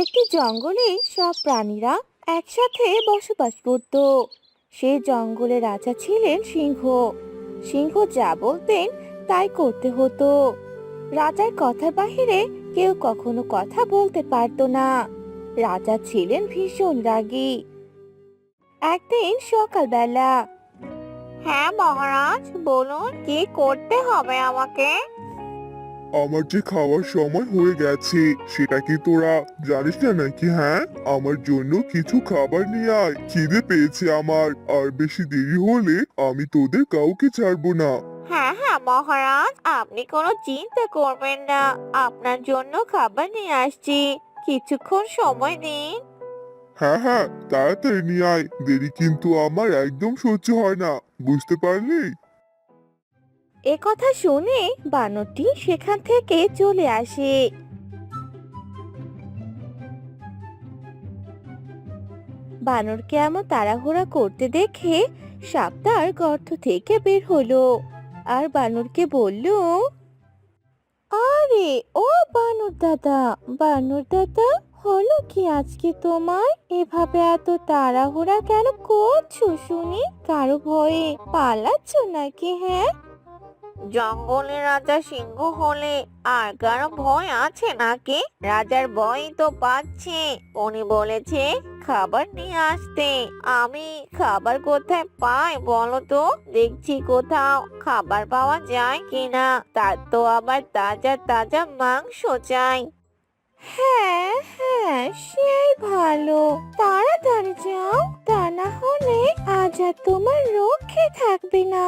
একটি জঙ্গলে সব প্রাণীরা একসাথে বসবাস করত। সে জঙ্গলে রাজা ছিলেন সিংহ। সিংহ যা বলতেন তাই করতে হতো। রাজার কথার বাহিরে কেউ কখনো কথা বলতে পারতো না। রাজা ছিলেন ভীষণ রাগী। একদিন সকালবেলা, হ্যাঁ মহারাজ, বলুন কি করতে হবে আমাকে? আমার যে খাওয়ার সময় হয়ে গেছে সেটা কি তোরা জানিস না নাকি? হ্যাঁ, আমার জন্য কিছু খাবার নিয়ে আয়, খিদে পেয়েছে আমার। আর বেশি দেরি হলে আমি তোদের কাউকে ছাড়বো না। হ্যাঁ হ্যাঁ মহারাজ, আপনি কোনো চিন্তা করবেন না, আপনার জন্য খাবার নিয়ে আসছি, কিছুক্ষণ সময় দিন। হ্যাঁ হ্যাঁ, তাড়াতাড়ি নিয়ে আয়, দেরি কিন্তু আমার একদম সহ্য হয় না, বুঝতে পারলি? এ কথা শুনে বানরটি সেখান থেকে চলে আসে। বানরকে এমন তাড়াহুড়া করতে দেখে সাপ তার গর্ত থেকে বের হলো আর বানরকে বলল, আরে ও বানর দাদা, বানর দাদা, হলো কি আজকে তোমার? এভাবে এত তাড়াহুড়া কেন করছো শুনি? কারো ভয়ে পালাচ্ছ নাকি? হ্যাঁ, জঙ্গলে রাজা সিংহ হলে আর কারো ভয় আছে নাকি? রাজার ভয় তো পাচ্ছে। উনি বলেছে খাবার নিয়ে আসতে। আমি খাবার কোথায় পাই বলো তো? দেখছি কোথাও খাবার পাওয়া যায় কিনা। তার তো আবার তাজা তাজা মাংস চাই। হ্যাঁ হ্যাঁ, সেই ভালো, তাড়াতাড়ি যাও, তা না হলে আজ আর তোমার রক্ষে থাকবে না।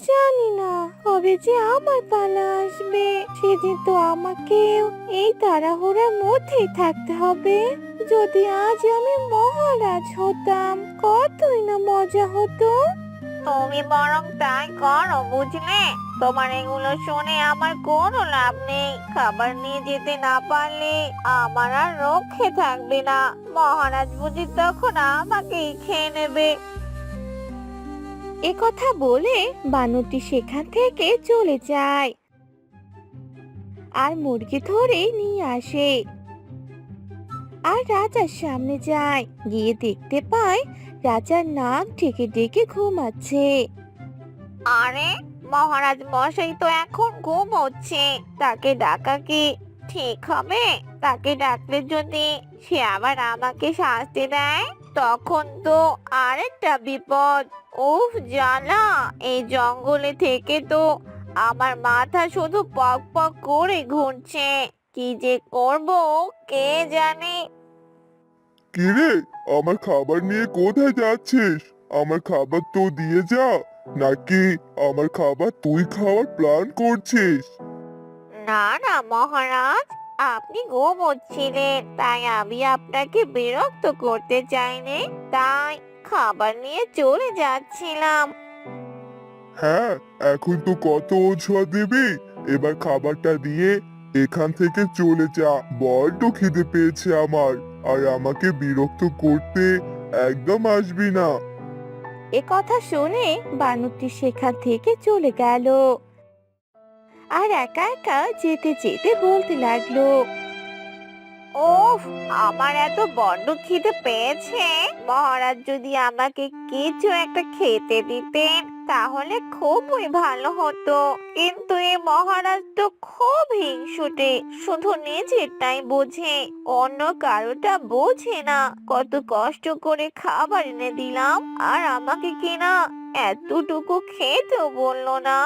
জানি না কবে যে আমার পালা আসবে, সেদিন তো আমাকেও এই তাড়াহুড়োর মধ্যেই থাকতে হবে। যদি আজ আমি মহারাজ হতাম, কতই না মজা হতো। তুমি বরং তাই করো, বুঝলে? তোমার এগুলো শুনে আমার কোনো লাভ নেই। খাবার নিয়ে যেতে না পারলে আমার আর রক্ষে থাকবে না। মহারাজ বুঝি তখন আমাকেই খেয়ে নেবে। এ কথা বলে বানরটি সেখান থেকে চলে যায় আর মুরগি ধরে নিয়ে আসে আর রাজার সামনে যায়। গিয়ে দেখতে পায় রাজার নাক ডেকে ডেকে ঘুমাচ্ছে। আরে, মহারাজ মশাই তো এখন ঘুমোচ্ছে, তাকে ডাকা কি ঠিক হবে? তাকে ডাকলে যদি সে আবার আমাকে শাস্তি দেয়, তখন তো আরেকটা বিপদ। উফ জ্বালা, এই জঙ্গলে থেকে তো আমার মাথা শুধু পক পক করে ঘুরছে। কি যে করব কে জানে। কিরে, আমার খাবার নিয়ে কোথায় যাচ্ছিস? আমার খাবার তো দিয়ে যা, নাকি আমার খাবার তুই খাওয়ার প্ল্যান করছিস? না না মহারাজ, আপনি ঘুমোচ্ছিলেন তাই আমি আপনাকে বিরক্ত করতে চাইনি, তাই খাবার নিয়ে চলে যাচ্ছিলাম। হ্যাঁ, এখন তো কত অজুহাত দিবি? এবার খাবারটা দিয়ে এখান থেকে চলে যা, বড্ড খিদে পেয়েছে আমার। আর আমাকে বিরক্ত করতে একদম আসবি না। এ কথা শুনে বানরটি সেখান থেকে চলে গেল আর একা একা যেতে যেতে বলতে লাগলো, ওফ, আমার এত বড্ড খিদে পেয়েছে। মহারাজ যদি আমাকে কিছু একটা খেতে দিতেন তাহলে খুবই ভালো হতো। কিন্তু এই মহারাজ তো খুব হিংসুটে, শুধু নিজেরটাই বোঝে, অন্য কারোটা বোঝে না। কত কষ্ট করে খাবার এনে দিলাম আর আমাকে কিনা এতটুকু খেতেও বললো না।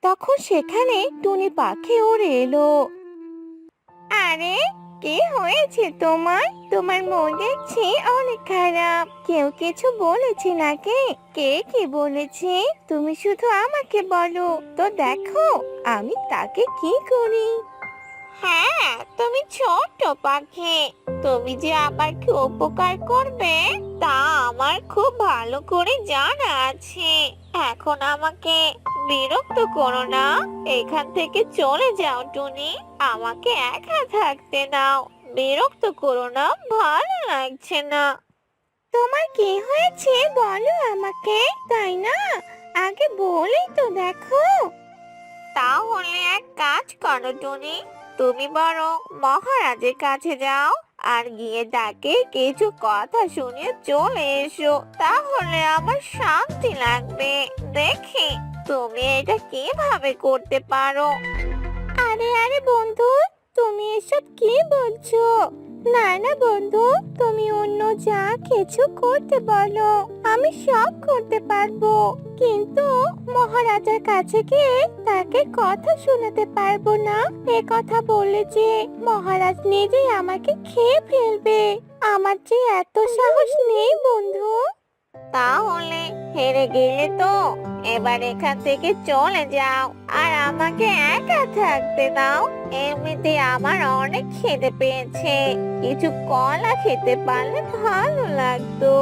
তখন সেখানে টুনি পাখি উড়ে এলো। আরে, কি হয়েছে তোমার? তোমার মন দেখছি অনেক খারাপ। কেউ কিছু বলেছে নাকি? কে কি বলেছে? তুমি শুধু আমাকে বলো তো, দেখো আমি তাকে কি করি। হ্যাঁ, তুমি ছোট্ট পাখি, তুমি যে আমার কি উপকার করবে তা আমার খুব ভালো করে জানা আছে। এখন আমাকে বিরক্ত করো না, এখান থেকে চলে যাও টুনি, আমাকে একা থাকতে দাও। বিরক্ত করো না, ভালো লাগছে না। তোমার কি হয়েছে বলো আমাকে, তাই না? আগে বলেই তো দেখো। তাহলে এক কাজ করো টুনি, তুমি বরং মহারাজের কাছে যাও আর গিয়ে তাকে কিছু কথা শুনিয়ে চলে এসো, তাহলে আমার শান্তি লাগবে। দেখি তুমি এটা কিভাবে করতে পারো। আরে আরে বন্ধু, তুমি এসব কি বলছো? না না বন্ধু, তুমি অন্য যা কিছু করতে বলো, আমি সব করতে পারবো। কিন্তু মহারাজার কাছে গিয়ে তাকে কথা শোনাতে পারবো না। এ কথা বলে যে মহারাজ নিজেই আমাকে খেয়ে ফেলবে। আমার যে এত সাহস নেই বন্ধু। তাহলে হেরে গেলে তো এবার এখান থেকে চলে যাও, আর আমাকে একা থাকতে দাও। এমনিতে আমার অনেক খিদে পেয়েছে, কিছু কলা খেতে পারলে ভালো লাগতো।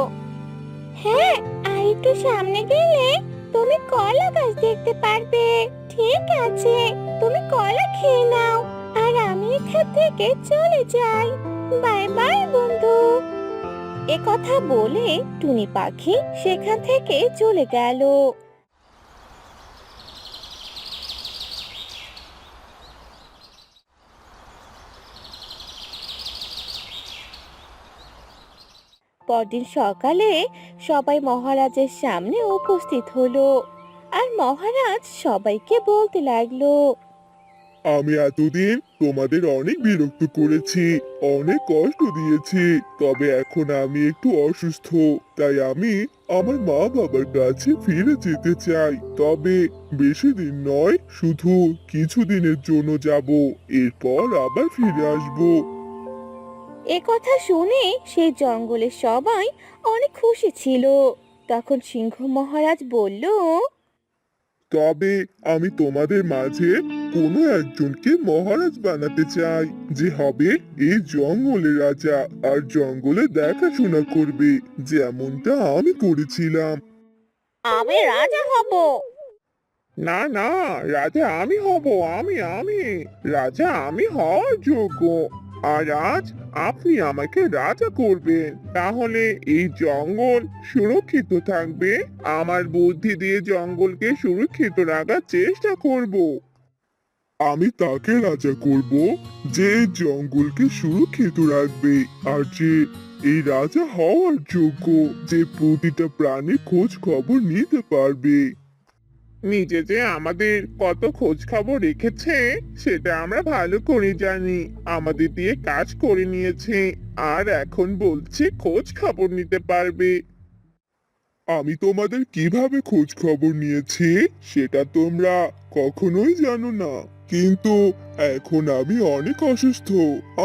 হ্যাঁ, আর একটু সামনে গেলে তুমি কলা গাছ দেখতে পারবে। ঠিক আছে, তুমি কলা খেয়ে নাও, আর আমি এখান থেকে চলে যাই। বাই বাই বন্ধু। এ কথা বলে টুনি পাখি সেখান থেকে চলে গেল। পরদিন সকালে সবাই মহারাজের সামনে উপস্থিত হলো, আর মহারাজ সবাইকে বলতে লাগলো, আমি এতদিন তোমাদের অনেক বিরক্ত করেছি, অনেক কষ্ট দিয়েছি। তবে এখন আমি একটু অসুস্থ, তাই আমি আমার মা বাবার কাছে ফিরে যেতে চাই। তবে বেশি দিন নয়, শুধু কিছু দিনের জন্য যাব, এরপর আবার ফিরে আসবো। এ কথা শুনে সেই জঙ্গলের সবাই অনেক খুশি ছিল। তখন সিংহ মহারাজ বলল, তবে আমি তোমাদের মাঝে কোনো একজনকে মহারাজ বানাতে চাই, যে হবে এই জঙ্গলের রাজা আর জঙ্গলে দেখাশোনা করবে, যেমনটা আমি করেছিলাম। আমি রাজা হব। না না, রাজা আমি হব। আমি রাজা আমি হওয়ার যোগ্য। আর আজ আপনি আমাকে রাজা করবেন, তাহলে এই জঙ্গল সুরক্ষিত থাকবে। আমার বুদ্ধি দিয়ে জঙ্গলকে সুরক্ষিত রাখার চেষ্টা করব। আমি তাকে রাজা করব যে এই জঙ্গলকে সুরক্ষিত রাখবে, আর যে এই রাজা হওয়ার যোগ্য, যে প্রতিটা প্রাণীর খোঁজ খবর নিতে পারবে। নিজে যে আমাদের কত খোঁজ খবর রেখেছে সেটা আমরা ভালো করে জানি। আমাদের দিয়ে কাজ করে নিয়েছে, আর এখন বলছে খোঁজ খবর নিতে পারবে। আমি তোমাদের কিভাবে খোঁজ খবর নিয়েছি সেটা তোমরা কখনোই জানো না। কিন্তু এখন আমি অনেক অসুস্থ,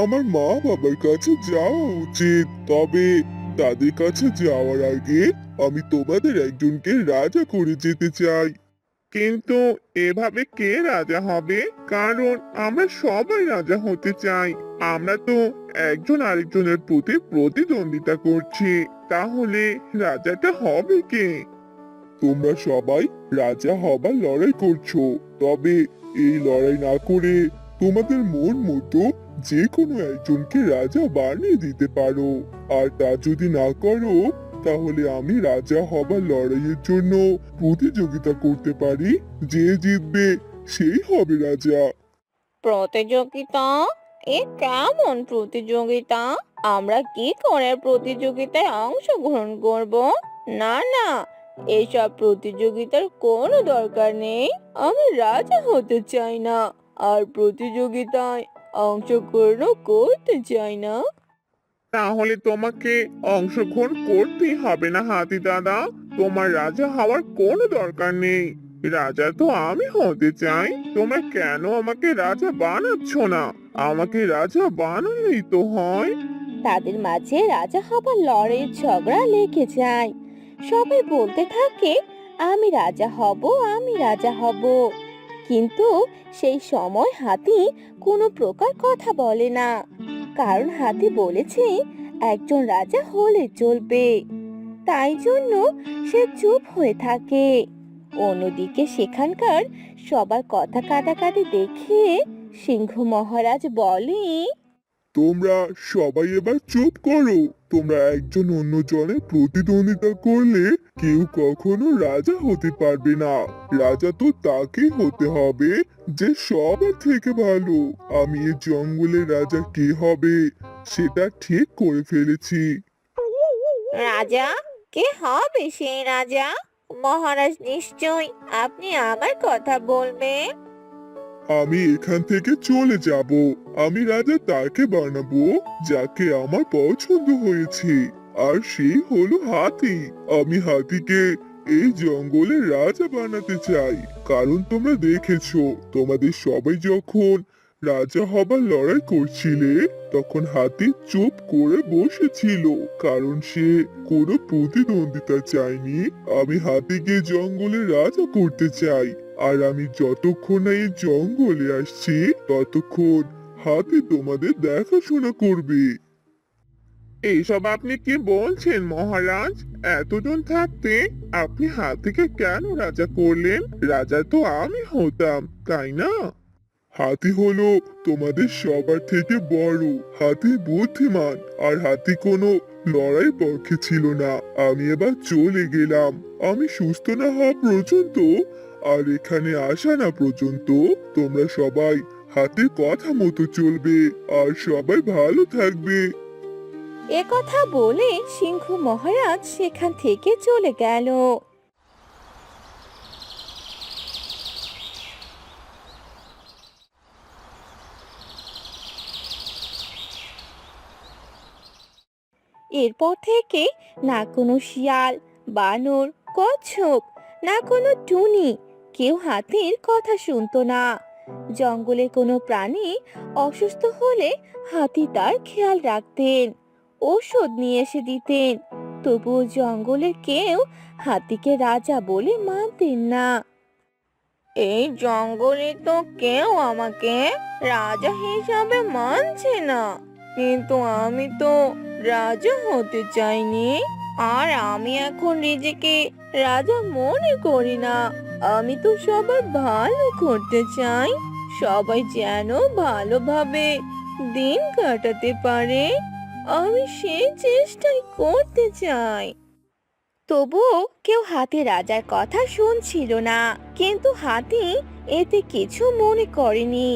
আমার মা বাবার কাছে যাওয়া উচিত। তবে তাদের কাছে যাওয়ার আগে আমি তোমাদের একজনকে রাজা করে যেতে চাই। কিন্তু এভাবে কে রাজা হবে? কারণ আমরা সবাই রাজা হতে চাই। আমরা তো একজন আরেকজনের প্রতি প্রতিদ্বন্দ্বিতা করছি, তাহলে রাজাটা হবে কে? তোমরা সবাই রাজা হবার লড়াই করছো, তবে এই লড়াই না করে তোমাদের মন মতো যে কোনো একজনকে রাজা বানিয়ে দিতে পারো। আর তা যদি না করো, তাহলে আমি রাজা হবার লড়াইয়ের জন্য প্রতিযোগিতা করতে পারি। যে জিতবে সেই হবে রাজা। প্রতিযোগিতা? এ কেমন প্রতিযোগিতা? আমরা কি করে প্রতিযোগিতায় অংশগ্রহণ করব? না না, এসব প্রতিযোগিতার কোনো দরকার নেই। আমি রাজা হতে চাই না, আর প্রতিযোগিতায় অংশগ্রহণ করতে চাই না। তাহলে তোমাকে অংশগ্রহণ করতেই হবে না হাতি দাদা। তোমার রাজা হওয়ার কোনো দরকার নেই। রাজা তো আমি হতে চাই। তোমরা কেন আমাকে রাজা বানাচ্ছ না? আমাকে রাজা বানালেই তো হয়। তাদের মাঝে রাজা হবার লড়াইয়ের ঝগড়া লেগে যায়। সবাই বলতে থাকে, আমি রাজা হব, আমি রাজা হব। কিন্তু সেই সময় হাতি কোনো প্রকার কথা বলে না, কারণ হাতি বলেছে একজন রাজা হলে চলবে। তাই জন্য সে চুপ হয়ে থাকে। অন্যদিকে সেখানকার সবার কথা কাটাকাটি দেখে সিংহ মহারাজ বলে, তোমরা সবাই এবার চুপ করো। তোমরা একজন অন্যজনের প্রতিদ্বন্দ্বিতা করলে কেউ কখনো রাজা হতে পারবে না। রাজা তো তাকেই হতে হবে যে সবার থেকে ভালো। আমি এই জঙ্গলের রাজা কে হবে সেটা ঠিক করে ফেলেছি। রাজা, কে হবে সেই রাজা? মহারাজ নিশ্চয় আপনি আমার কথা বলবেন। আমি এখান থেকে চলে যাব। আমি রাজা তাকে বানাবো যাকে আমার পছন্দ হয়েছে, আর সেই হলো হাতি। আমি হাতিকে এই জঙ্গলের রাজা বানাতে চাই। কারণ তোমরা দেখেছো, তোমাদের সবাই যখন রাজা হবার লড়াই করছিলে, তখন হাতি চুপ করে বসেছিল, কারণ সে কোনো প্রতিদ্বন্দ্বিতা চায়নি। আমি হাতিকে জঙ্গলের রাজা করতে চাই। আর আমি যতক্ষণ না এই জঙ্গলে আসছি, ততক্ষণ হাতি তোমাদের দেখাশোনা করবে। এইসব আপনি কি বলছেন মহারাজ? এতজন থাকতে আপনি হাতিকে কেন রাজা করলেন? রাজা তো আমি হতাম, তাই না? হাতি হলো তোমাদের সবার থেকে বড়। হাতি বুদ্ধিমান, আর হাতি কোনো লড়াই পক্ষে ছিল না। আমি এবার চলে গেলাম। আমি সুস্থ না হওয়া পর্যন্ত আর এখানে আসা না পর্যন্ত তোমরা সবাই হাতির কথা মতো চলবে, আর সবাই ভালো থাকবে। এ কথা বলে সিংহ মহারাজ সেখান থেকে চলে গেল। এরপর থেকে না কোনো শিয়াল, বানর, কচ্ছপ, না কোনো টুনি কেউ হাতির কথা শুনতো না। জঙ্গলের কোনো প্রাণী অসুস্থ হলে হাতি তার খেয়াল রাখতেন, ঔষধ নিয়ে এসে দিতেন। তবুও জঙ্গলের কেউ হাতিকে রাজা বলে মানতেন না। এই জঙ্গলে তো কেউ আমাকে রাজা হিসাবে মানছে না, কিন্তু আমি তো রাজা হতে চাইনি। আর আমি এখন নিজেকে রাজা মনে করি না। আমি তো সবার ভালো করতে চাই, সবাই যেন ভালোভাবে দিন কাটাতে পারে। আমি সেই চেষ্টাই করতে চাই। তবুও কেউ হাতি রাজার কথা শুনছিল না, কিন্তু হাতি এতে কিছু মনে করেনি।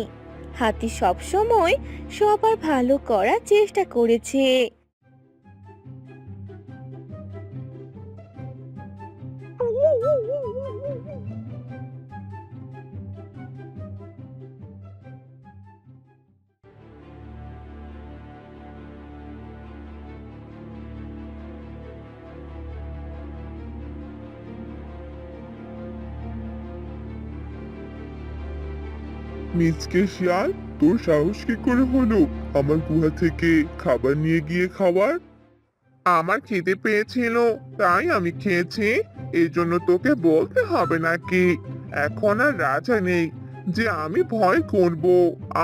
হাতি সবসময় সবার ভালো করার চেষ্টা করেছে। মিচকে শিয়াল, তোর সাহস কি করে হলো আমার গুহা থেকে খাবার নিয়ে গিয়ে খাওয়ার? আমার খিদে পেয়েছিল, তাই আমি খেয়েছি। এই জন্য তোকে বলতে হবে নাকি? এখন আর রাজা নেই যে আমি ভয় করব।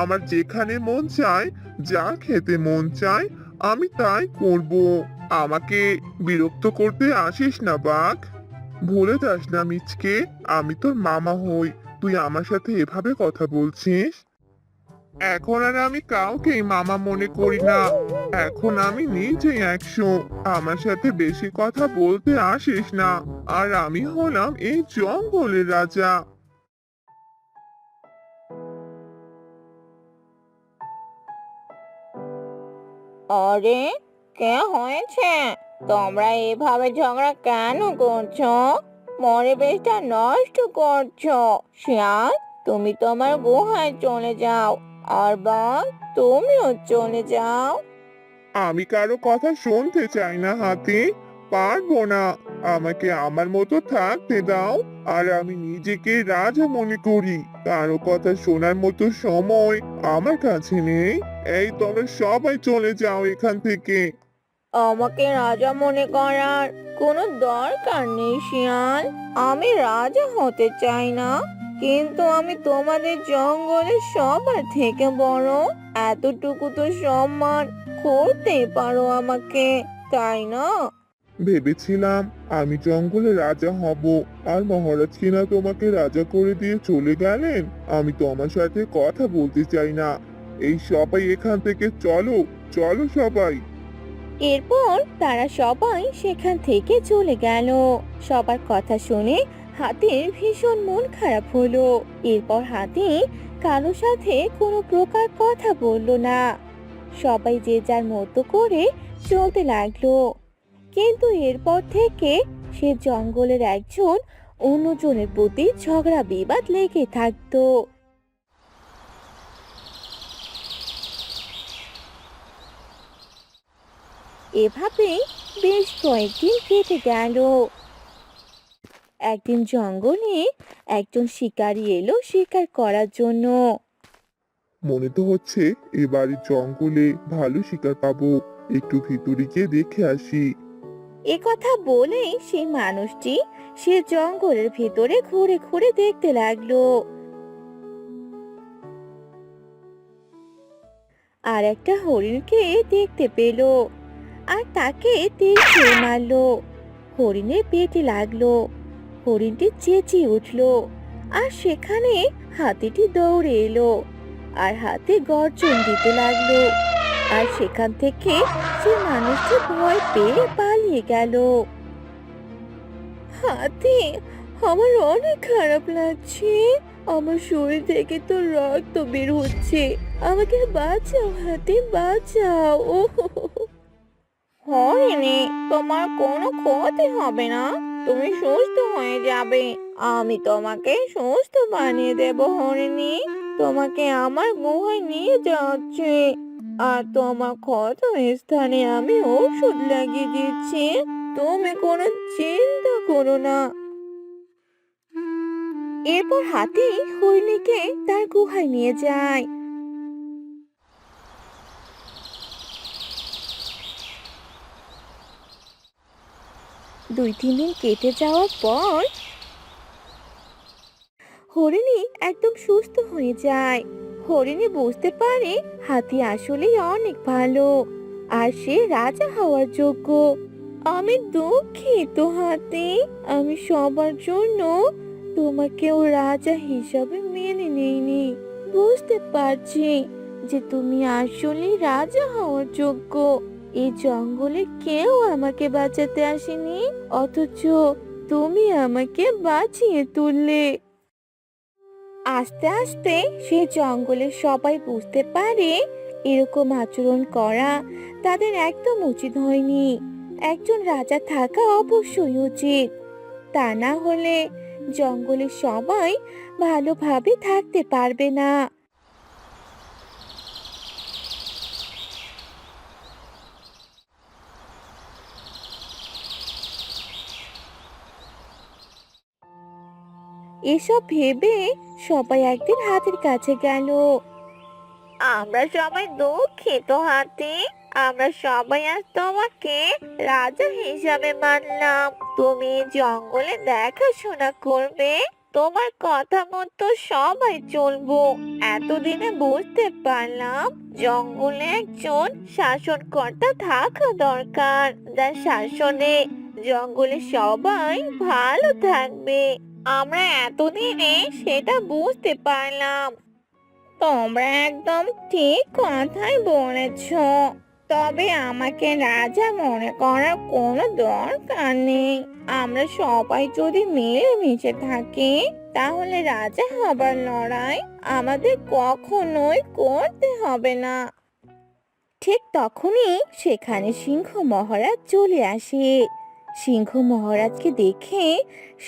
আমার যেখানে মন চায়, যা খেতে মন চায়, আমি তাই করব। আমাকে বিরক্ত করতে আসিস না বাঘ। ভুলে যাস না মিচকে, আমি তোর মামা হই। তুই আমার সাথে এভাবে কথা বলছিস? এখন আর আমি কাউকেই মামা মনে করি না। এখন আমি নিজেই 100। আমার সাথে বেশি কথা বলতে আসিস না। আর আমি হলাম এই জঙ্গলের রাজা। আরে, কে হয়েছে? তোমরা এভাবে ঝগড়া কেন করছো? পরিবেশটা নষ্ট করছো। শিয়াল, তুমি তোমার গুহায় চলে যাও। আর বাঘ, তুমিও চলে যাও। আমি কারো কথা শুনতে চাই না হাতি। পারবো না। আমাকে আমার মতো থাকতে দাও। আর আমি নিজেকে রাজা মনে করি। কারো কথা শোনার মতো সময় আমার কাছে নেই। এই তোমরা সবাই চলে যাও এখান থেকে। আমাকে রাজা মনে করার কোনো দরকার নেই শিয়াল। আমি রাজা হতে চাই না, কিন্তু আমি তোমাদের জঙ্গলের সবার থেকে বড়। এতটুকু তো সম্মান করতেই পারো আমাকে, তাই না? ভেবেছিলাম আমি জঙ্গলে রাজা হব, আর মহারাজ কিনা তোমাকে রাজা করে দিয়ে চলে গেলেন। আমি তোমার সাথে কথা বলতে চাই না। এই সবাই এখান থেকে চলো, চলো সবাই। এরপর তারা সবাই সেখান থেকে চলে গেল। সবার কথা শুনে হাতির ভীষণ মন খারাপ হলো। এরপর হাতি কারো সাথে কোনো প্রকার কথা বলল না। সবাই যে যার মতো করে চলতে লাগলো। কিন্তু এরপর থেকে সে জঙ্গলের একজন অন্যজনের প্রতি ঝগড়া বিবাদ লেগে থাকতো। এভাবেই বেশ কয়েকদিন কেটে গেল। একদিন জঙ্গলে একজন শিকারী এলো শিকার করার জন্য। মনে তো হচ্ছে এবারে জঙ্গলে ভালো শিকার পাবো। একটু ভিতরে গিয়ে দেখে আসি। এ কথা বলেই সেই মানুষটি সে জঙ্গলের ভেতরে ঘুরে ঘুরে দেখতে লাগলো। আর একটা হরিণকে দেখতে পেল, আর তাকে তীর ছুঁড়ে মারলো। হরিণের পেটে লাগলো। হরিণটি চেঁচিয়ে উঠলো, আর সেখানে হাতিটি দৌড়ে এলো আর হাতি গর্জন দিতে লাগলো। আর সেখান থেকে সে মানুষটি ভয় পেয়ে পালিয়ে গেল। হাতি, আমার অনেক খারাপ লাগছে। আমার শরীর থেকে তো রক্ত বের হচ্ছে। আমাকে বাঁচাও হাতি, বাঁচাও। ও হরিণী, তোমার কোনো ক্ষতি হবে না। তুমি সুস্থ হয়ে যাবে। আমি তোমাকে সুস্থ বানিয়ে দেব হরিণী। তোমাকে আমার গুহায় নিয়ে যাচ্ছি। আর তোমার ক্ষত স্থানে আমি ওষুধ লাগিয়ে দিচ্ছি। তুমি কোনো চিন্তা করো না। এরপর হাতি হরিণীকে তার গুহায় নিয়ে যায়। 2-3 দিন কেটে যাওয়ার পর হরিণী একদম সুস্থ হয়ে যায়। হরিণী বুঝতে পারে হাতি আসলেই অনেক ভালো, আর সে রাজা হওয়ার যোগ্য। আমি দুঃখিত হাতি, আমি সবার জন্য তোমাকেও রাজা হিসাবে মেনে নেইনি। বুঝতে পারছি যে তুমি আসলেই রাজা হওয়ার যোগ্য। এই জঙ্গলে কেউ আমাকে বাঁচাতে আসেনি, অথচ তুমি আমাকে বাঁচিয়ে তুললে। আস্তে আস্তে সে জঙ্গলের সবাই বুঝতে পারে এরকম আচরণ করা তাদের একদম উচিত হয়নি। একজন রাজা থাকা অবশ্যই উচিত, তা না হলে জঙ্গলের সবাই ভালোভাবে থাকতে পারবে না। এসব ভেবে সবাই একদিন হাতির কাছে গেল। আমরা সবাই দুঃখিত হাতি, আমরা সবাই আজ তোমাকে রাজা হিসাবে মানলাম। তুমি এই জঙ্গলে দেখাশোনা করবে, তোমার কথা মতো সবাই চলবো। এতদিনে বুঝতে পারলাম জঙ্গলে একজন শাসনকর্তা থাকা দরকার, যার শাসনে জঙ্গলে সবাই ভালো থাকবে। আমরা এতদিনে সেটা বুঝতে পারলাম। তোমরা একদম ঠিক কথাই বলেছ। তবে আমাকে রাজা মনে করার কোনো দরকার নেই। আমরা সবাই যদি মিলেমিশে থাকি, তাহলে রাজা হবার লড়াই আমাদের কখনোই করতে হবে না। ঠিক তখনই সেখানে সিংহ মহারাজ চলে আসে। সিংহ মহারাজকে দেখে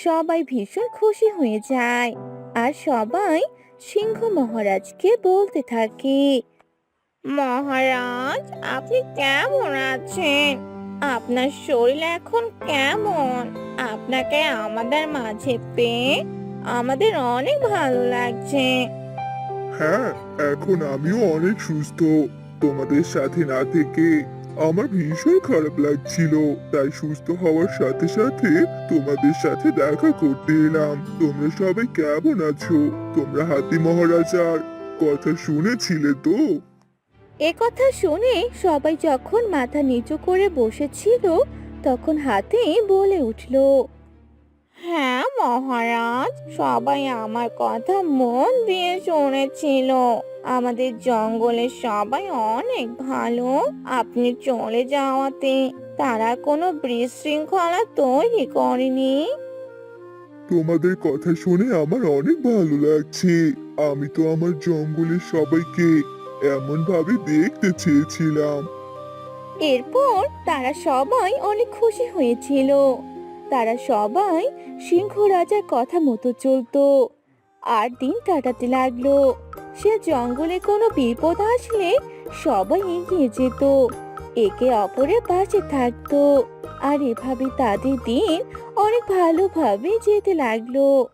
সবাই ভীষণ খুশি হয়ে যায়, আর সবাই সিংহ মহারাজকে বলতে থাকে, মহারাজ, আপনি কেমন আছেন? আপনার শরীর এখন কেমন? আপনাকে আমাদের মাঝে পেয়ে আমাদের অনেক ভালো লাগছে। হ্যাঁ, এখন আমিও অনেক সুস্থ। তোমাদের সাথে না থেকে আমার ভীষণ খারাপ লাগছিল, তাই সুস্থ হওয়ার সাথে সাথে তোমাদের সাথে দেখা করতে এলাম। তোমরা সবাই কেমন আছো? তোমরা হাতি মহারাজার কথা শুনেছিলে তো? এ কথা শুনে সবাই যখন মাথা নিচু করে বসেছিল, তখন হাতি বলে উঠল, হ্যাঁ মহারাজ, সবাই আমার কথা মন দিয়ে শুনেছিল। আমাদের জঙ্গলের সবাই অনেক ভালো। আপনি চলে যাওয়াতে তারা কোনো বিশৃঙ্খলা তৈরি করেনি। তোমাদের কথা শুনে আমার অনেক ভালো লাগছে। আমি তো আমার জঙ্গলের সবাইকে এমন ভাবে দেখতে চেয়েছিলাম। এরপর তারা সবাই অনেক খুশি হয়েছিল। তারা সবাই সিংহ রাজার কথা মতো চলতো আর দিন কাটাতে লাগলো। সে জঙ্গলে কোনো বিপদ আসলে সবাই এগিয়ে যেত, একে অপরের পাশে থাকতো। আর এভাবে তাদের দিন অনেক ভালোভাবে যেতে লাগলো।